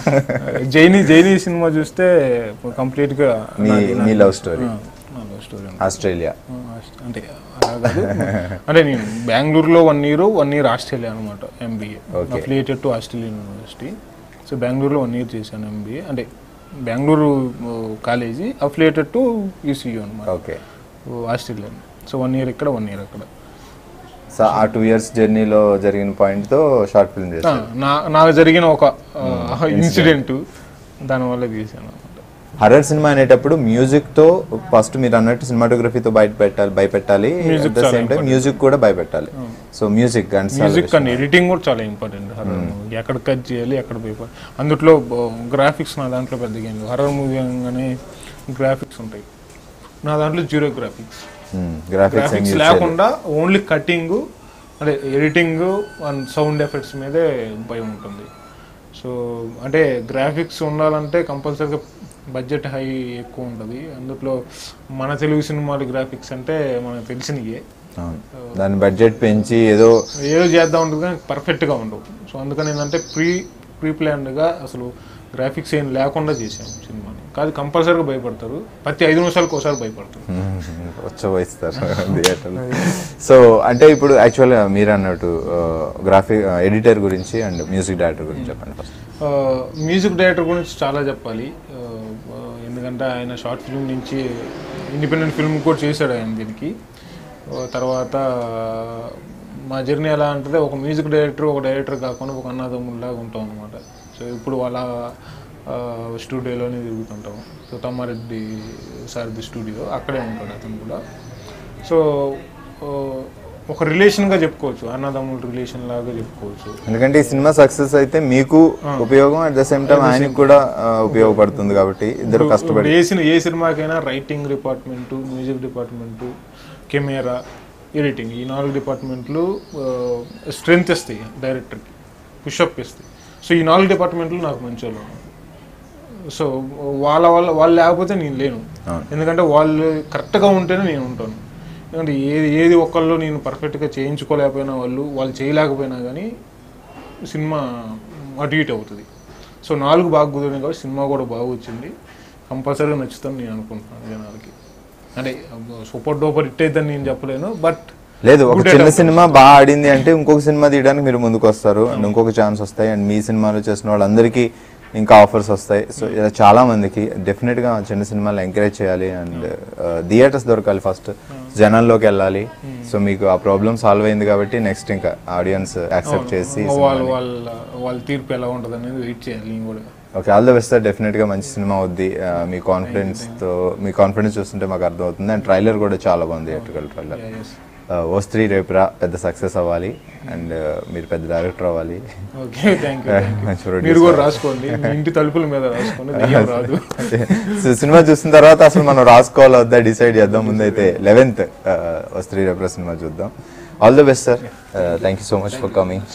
జైనీ సినిమా చూస్తే కంప్లీట్ గా మీ లవ్ స్టోరీ. ఆస్ట్రేలియా అంటే అంటే నేను బెంగళూరులో 1 year ఆస్ట్రేలియా అనమాట, MBA affiliated to Australian university. So బెంగళూరులో 1 year చేశాను ఎంబీఏ, అంటే బెంగళూరు కాలేజీ అఫిలియేటెడ్ టు యూసీయూ అనమాట, ఆస్ట్రేలియా. సో 1 year ఇక్కడ 1 year అక్కడ. సో ఆ 2 years జర్నీలో జరిగిన పాయింట్ తో షార్ట్ ఫిల్మ్ చేశాను. నాకు జరిగిన ఒక ఇన్సిడెంట్ దానివల్ల తీసాను. హర్రర్ సినిమా అనేటప్పుడు మ్యూజిక్ తో ఫస్ట్ మీరు అన్నట్టు సినిమాటోగ్రఫీతో భయపెట్టాలి, at the same time music కూడా భయపెట్టాలి. సో మ్యూజిక్ అండ్ ఎడిటింగ్ కూడా చాలా ఇంపార్టెంట్. ఎక్కడ కట్ చేయాలి, ఎక్కడ భయపడాలి. అందులో గ్రాఫిక్స్ నా దాంట్లో పెద్దగా ఏం లేదు. హర్రర్ మూవీ అనగానే గ్రాఫిక్స్ ఉంటాయి, నా దాంట్లో 0 గ్రాఫిక్స్ లేకుండా ఓన్లీ కటింగ్, అదే ఎడిటింగ్ అండ్ సౌండ్ ఎఫెక్ట్స్ మీదే భయం ఉంటుంది. సో అంటే గ్రాఫిక్స్ ఉండాలంటే కంపల్సరీగా బడ్జెట్ హై ఎక్కువ ఉంటుంది. అందులో మన తెలుగు సినిమాలు గ్రాఫిక్స్ అంటే మనకు తెలిసినయే, దాని బడ్జెట్ పెంచి ఏదో చేద్దాం ఉంటుంది కానీ పర్ఫెక్ట్గా ఉండవు. సో అందుకని ఏంటంటే ప్రీ ప్లాన్డ్గా అసలు గ్రాఫిక్స్ ఏం లేకుండా చేసాము సినిమాని. కాదు కంపల్సరీగా భయపడతారు, ప్రతి 5 నిమిషాలకు ఒకసారి భయపడతారు, వచ్చేస్తారు థియేటర్లో. సో అంటే ఇప్పుడు యాక్చువల్గా మీరు అన్నట్టు ఎడిటర్ గురించి అండ్ మ్యూజిక్ డైరెక్టర్ గురించి చెప్పండి ఫస్ట్. మ్యూజిక్ డైరెక్టర్ గురించి చాలా చెప్పాలి, ఎందుకంటే ఆయన షార్ట్ ఫిల్మ్ నుంచి ఇండిపెండెంట్ ఫిల్మ్ కూడా చేశాడు ఆయన దీనికి. తర్వాత మా జర్నీ ఎలా అంటే ఒక మ్యూజిక్ డైరెక్టర్ ఒక డైరెక్టర్ కాకుండా ఒక అన్నదమ్ముల్లాగా ఉంటాం అనమాట. సో ఇప్పుడు వాళ్ళ స్టూడియోలోనే తిరుగుతుంటాం. సో తమ్మారెడ్డి సార్ది స్టూడియో అక్కడే ఉంటాడు అతను కూడా. సో ఒక రిలేషన్గా చెప్పుకోవచ్చు, అన్నదమ్ముల రిలేషన్ లాగా చెప్పుకోవచ్చు. ఎందుకంటే ఈ సినిమా సక్సెస్ అయితే మీకు ఉపయోగం, అట్ ద సేమ్ టైం ఆయనకి కూడా ఉపయోగపడుతుంది కాబట్టి ఇద్దరు కష్టపడి. ఏ సినిమాకైనా writing department, music department, camera, editing, ఈ 4 డిపార్ట్మెంట్లు స్ట్రెంగ్త్ ఇస్తాయి డైరెక్టర్కి, పుషప్ ఇస్తాయి. సో ఈ 4 డిపార్ట్మెంట్లు నాకు మంచి వాళ్ళు. సో వాళ్ళు లేకపోతే నేను లేను. ఎందుకంటే వాళ్ళు కరెక్ట్గా ఉంటేనే నేను ఉంటాను. ఎందుకంటే ఏది ఒక్కళ్ళు నేను పర్ఫెక్ట్గా చేయించుకోలేకపోయినా వాళ్ళు చేయలేకపోయినా కానీ సినిమా అటు ఇటు అవుతుంది. సో 4 బాగా కుదిరినాయి కాబట్టి సినిమా కూడా బాగా వచ్చింది. కంపల్సరీగా నచ్చుతాను నేను అనుకుంటున్నాను జనాలకి. అంటే సూపర్ డూపర్ హిట్ అవుతుందని నేను చెప్పలేను, బట్ లేదు, ఒక చిన్న సినిమా బాగా ఆడింది అంటే ఇంకొక సినిమా తీయడానికి మీరు ముందుకు వస్తారు అండ్ ఇంకొక ఛాన్స్ వస్తాయి అండ్ మీ సినిమాలో చేసిన వాళ్ళందరికీ ఇంకా ఆఫర్స్ వస్తాయి. సో ఇలా చాలా మందికి డెఫినెట్గా చిన్న సినిమాలు ఎంకరేజ్ చేయాలి అండ్ థియేటర్స్ దొరకాలి, ఫస్ట్ జనాల్లోకి వెళ్ళాలి. సో మీకు ఆ ప్రాబ్లమ్ సాల్వ్ అయింది కాబట్టి నెక్స్ట్ ఇంకా ఆడియన్స్ యాక్సెప్ట్ చేసి వాళ్ళ తీర్పు ఎలా ఉంటుంది అనేది వెయిట్ చేయాలి కూడా. Okay, all the best sir. డెఫినెట్గా మంచి సినిమా అవుద్ది. మీ కాన్ఫిడెన్స్ చూస్తుంటే మాకు అర్థమవుతుంది. అండ్ ట్రైలర్ కూడా చాలా బాగుంది, థియేట్రికల్ ట్రైలర్. ఓ స్త్రీ రేపురా పెద్ద సక్సెస్ అవ్వాలి అండ్ మీరు పెద్ద డైరెక్టర్ అవ్వాలి. సినిమా చూసిన తర్వాత అసలు మనం రాసుకోవాలి వద్దా డిసైడ్ చేద్దాం. ముందైతే 11th ఓ స్త్రీ రేపురా సినిమా చూద్దాం. All the best sir. Thank you so much for coming.